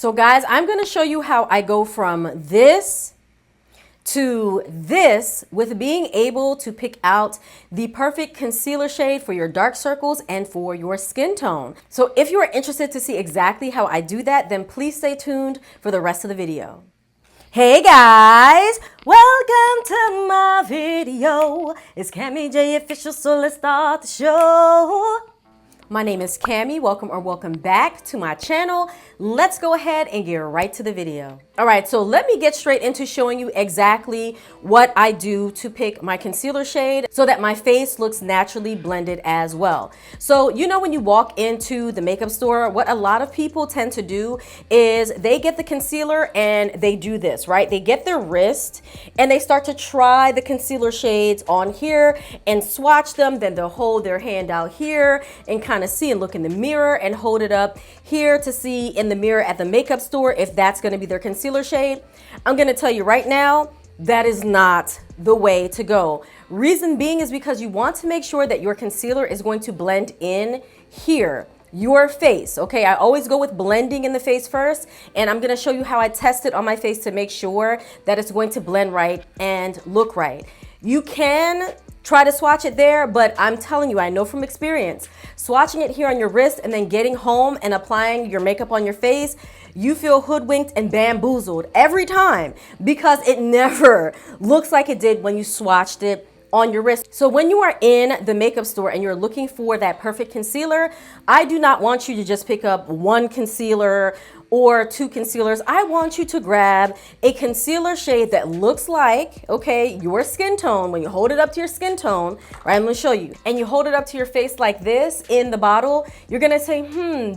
So guys, I'm going to show you how I go from this to this with being able to pick out the perfect concealer shade for your dark circles and for your skin tone. So if you are interested to see exactly how I do that, then please stay tuned for the rest of the video. Hey guys, welcome to my video. It's CammyJOfficial, so let's start the show. My name is Cammy. Welcome back to my channel. Let's go ahead and get right to the video. All right, so let me get straight into showing you exactly what I do to pick my concealer shade so that my face looks naturally blended as well. So, you know, when you walk into the makeup store, what a lot of people tend to do is they get the concealer and they do this, right? They get their wrist and they start to try the concealer shades on here and swatch them. Then they'll hold their hand out here and kind of see and look in the mirror and hold it up here to see in the mirror at the makeup store if that's going to be their concealer shade. I'm going to tell you right now, that is not the way to go. Reason being is because you want to make sure that your concealer is going to blend in here, your face. Okay, I always go with blending in the face first, and I'm going to show you how I test it on my face to make sure that it's going to blend right and look right. You can try to swatch it there, but I'm telling you, I know from experience, swatching it here on your wrist and then getting home and applying your makeup on your face, you feel hoodwinked and bamboozled every time because it never looks like it did when you swatched it on your wrist. So when you are in the makeup store and you're looking for that perfect concealer, I do not want you to just pick up one concealer or two concealers. I want you to grab a concealer shade that looks like, okay, your skin tone. When you hold it up to your skin tone, right, I'm gonna show you, and you hold it up to your face like this in the bottle, you're gonna say,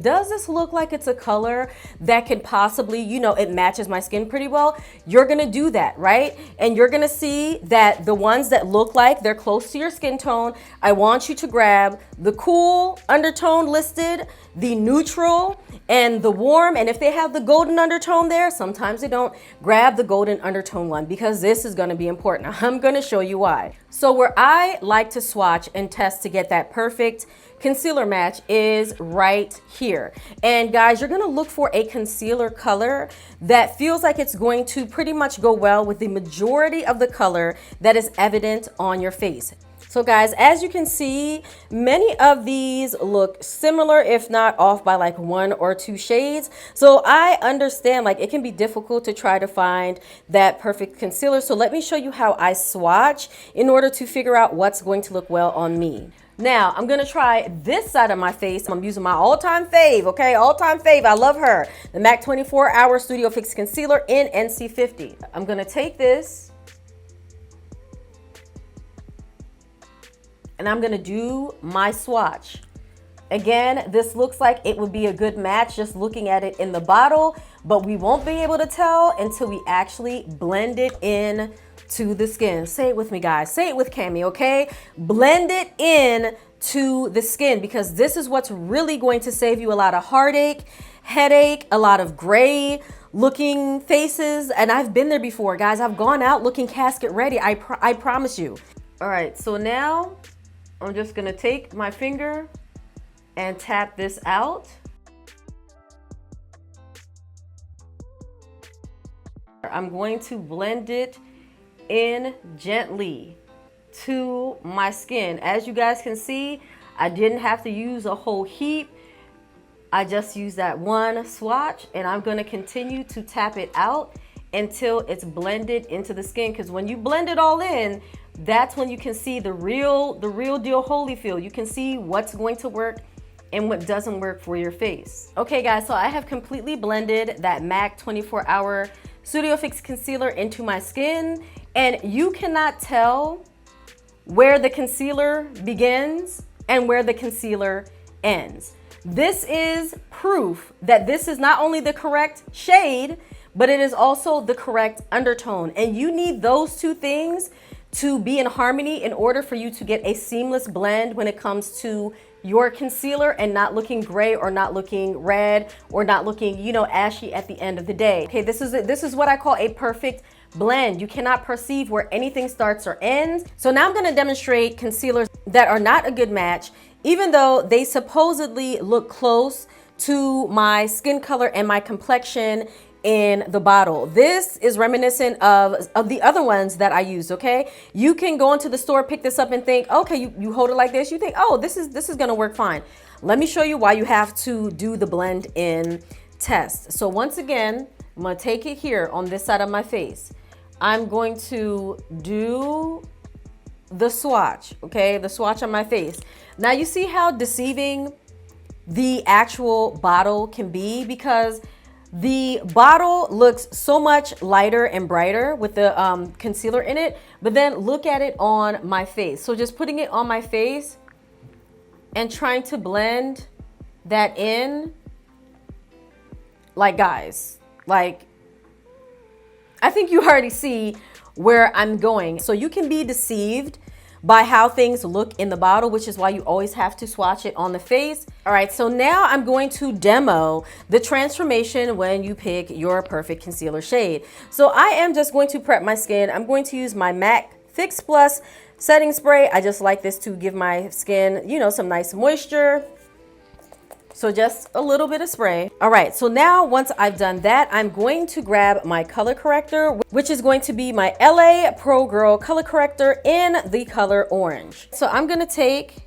does this look like it's a color that could possibly, you know, it matches my skin pretty well? You're gonna do that, right? And you're gonna see that the ones that look like they're close to your skin tone, I want you to grab the cool undertone listed, the neutral, and the warm. And if they have the golden undertone there, sometimes they don't, grab the golden undertone one because this is going to be important. I'm going to show you why. So where I like to swatch and test to get that perfect concealer match is right here. And guys, you're going to look for a concealer color that feels like it's going to pretty much go well with the majority of the color that is evident on your face. So guys, as you can see, many of these look similar, if not off by like one or two shades. So I understand like it can be difficult to try to find that perfect concealer. So let me show you how I swatch in order to figure out what's going to look well on me. Now, I'm going to try this side of my face. I'm using my all-time fave, okay? All-time fave. I love her. The MAC 24 Hour Studio Fix Concealer in NC50. I'm going to take this and I'm going to do my swatch. Again, this looks like it would be a good match just looking at it in the bottle, but we won't be able to tell until we actually blend it in to the skin. Say it with me, guys. Say it with Cammy, okay? Blend it in to the skin because this is what's really going to save you a lot of heartache, headache, a lot of gray looking faces. And I've been there before, guys. I've gone out looking casket ready. I promise you. All right, so now I'm just gonna take my finger and tap this out. I'm going to blend it in gently to my skin. As you guys can see, I didn't have to use a whole heap. I just used that one swatch, and I'm gonna continue to tap it out until it's blended into the skin, because when you blend it all in, that's when you can see the real deal Holyfield. You can see what's going to work and what doesn't work for your face. Okay guys, so I have completely blended that MAC 24 Hour Studio Fix Concealer into my skin, and you cannot tell where the concealer begins and where the concealer ends. This is proof that this is not only the correct shade, but it is also the correct undertone. And you need those two things to be in harmony in order for you to get a seamless blend when it comes to your concealer and not looking gray or not looking red or not looking, you know, ashy at the end of the day. Okay, this is what I call a perfect blend. You cannot perceive where anything starts or ends. So now I'm going to demonstrate concealers that are not a good match, even though they supposedly look close to my skin color and my complexion in the bottle. This is reminiscent of the other ones that I used, okay? You can go into the store, pick this up and think, okay, you hold it like this. You think, oh, this is gonna work fine. Let me show you why you have to do the blend in test. So once again, I'm gonna take it here on this side of my face. I'm going to do the swatch, okay? The swatch on my face. Now you see how deceiving the actual bottle can be, because the bottle looks so much lighter and brighter with the concealer in it, but then look at it on my face. So just putting it on my face and trying to blend that in, like guys, like I think you already see where I'm going. So you can be deceived by how things look in the bottle, which is why you always have to swatch it on the face. All right, so now I'm going to demo the transformation when you pick your perfect concealer shade. So I am just going to prep my skin. I'm going to use my MAC Fix Plus setting spray. I just like this to give my skin, you know, some nice moisture. So just a little bit of spray. All right, so now once I've done that, I'm going to grab my color corrector, which is going to be my LA Pro Girl color corrector in the color orange. So I'm gonna take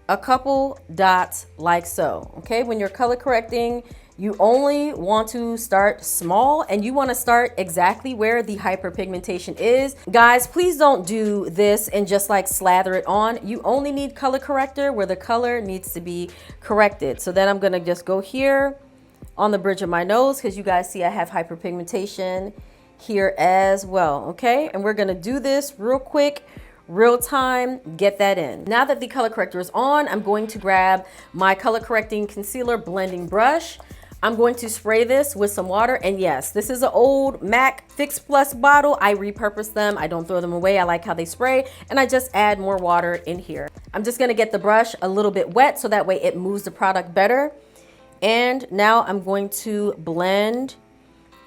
a couple dots like so, okay? When you're color correcting, you only want to start small and you want to start exactly where the hyperpigmentation is. Guys, please don't do this and just like slather it on. You only need color corrector where the color needs to be corrected. So then I'm going to just go here on the bridge of my nose, because you guys see I have hyperpigmentation here as well, okay? And we're going to do this real quick, real time, get that in. Now that the color corrector is on, I'm going to grab my color correcting concealer blending brush. I'm going to spray this with some water. And yes, this is an old MAC Fix Plus bottle. I repurpose them. I don't throw them away. I like how they spray. And I just add more water in here. I'm just going to get the brush a little bit wet so that way it moves the product better. And now I'm going to blend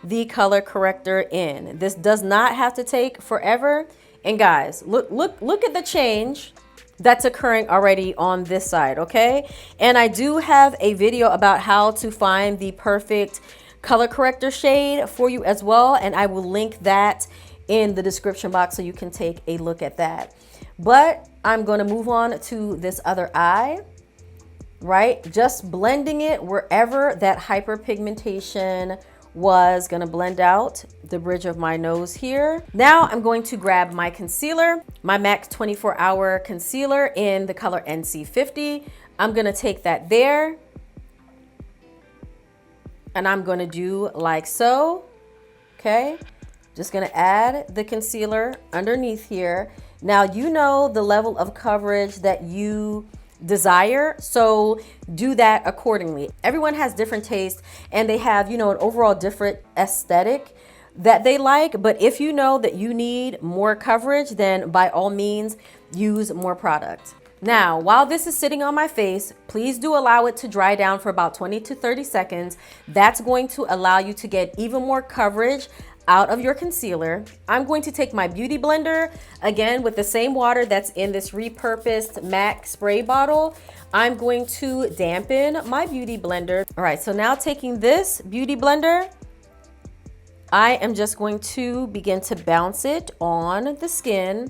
the color corrector in. This does not have to take forever. And guys, look at the change that's occurring already on this side, okay? And I do have a video about how to find the perfect color corrector shade for you as well, and I will link that in the description box so you can take a look at that. But I'm going to move on to this other eye, right? Just blending it wherever that hyperpigmentation was. Going to blend out the bridge of my nose here. Now I'm going to grab my concealer, my MAC 24-hour concealer in the color NC50. I'm going to take that there and I'm going to do like so. Okay, just going to add the concealer underneath here. Now you know the level of coverage that you desire, so do that accordingly. Everyone has different taste and they have, you know, an overall different aesthetic that they like. But if you know that you need more coverage, then by all means use more product. Now, while this is sitting on my face, please do allow it to dry down for about 20 to 30 seconds. That's going to allow you to get even more coverage out of your concealer. I'm going to take my beauty blender, again with the same water that's in this repurposed MAC spray bottle. I'm going to dampen my beauty blender. All right, so now taking this beauty blender, I am just going to begin to bounce it on the skin.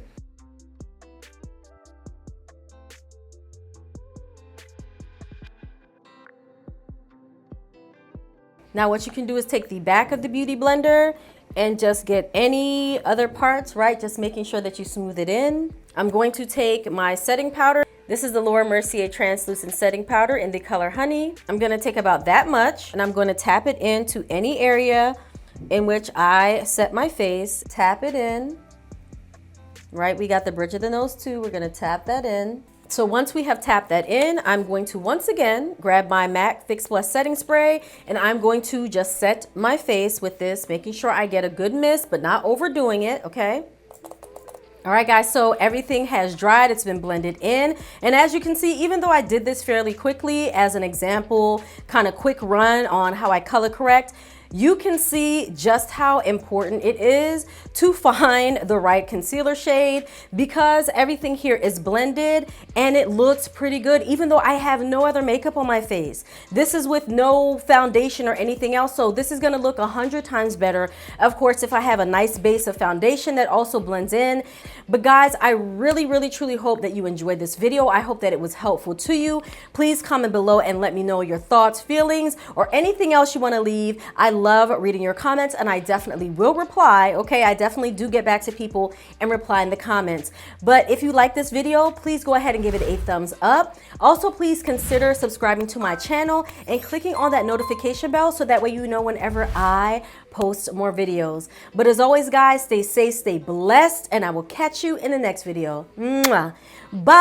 Now what you can do is take the back of the beauty blender and just get any other parts, right? Just making sure that you smooth it in. I'm going to take my setting powder. This is the Laura Mercier translucent setting powder in the color Honey. I'm gonna take about that much and I'm gonna tap it into any area in which I set my face. Tap it in, right? We got the bridge of the nose too. We're gonna tap that in. So once we have tapped that in, I'm going to once again grab my MAC Fix Plus setting spray and I'm going to just set my face with this, making sure I get a good mist, but not overdoing it, okay? All right, guys, so everything has dried. It's been blended in. And as you can see, even though I did this fairly quickly as an example, kind of quick run on how I color correct, you can see just how important it is to find the right concealer shade, because everything here is blended and it looks pretty good even though I have no other makeup on my face. This is with no foundation or anything else, so this is gonna look 100 times better, of course, if I have a nice base of foundation that also blends in. But guys, I really truly hope that you enjoyed this video. I hope that it was helpful to you. Please comment below and let me know your thoughts, feelings, or anything else you want to leave. I love reading your comments and I definitely will reply. Okay, I definitely do get back to people and reply in the comments. But if you like this video, please go ahead and give it a thumbs up. Also, please consider subscribing to my channel and clicking on that notification bell so that way you know whenever I post more videos. But as always, guys, stay safe, stay blessed, and I will catch you in the next video. Mwah. Bye.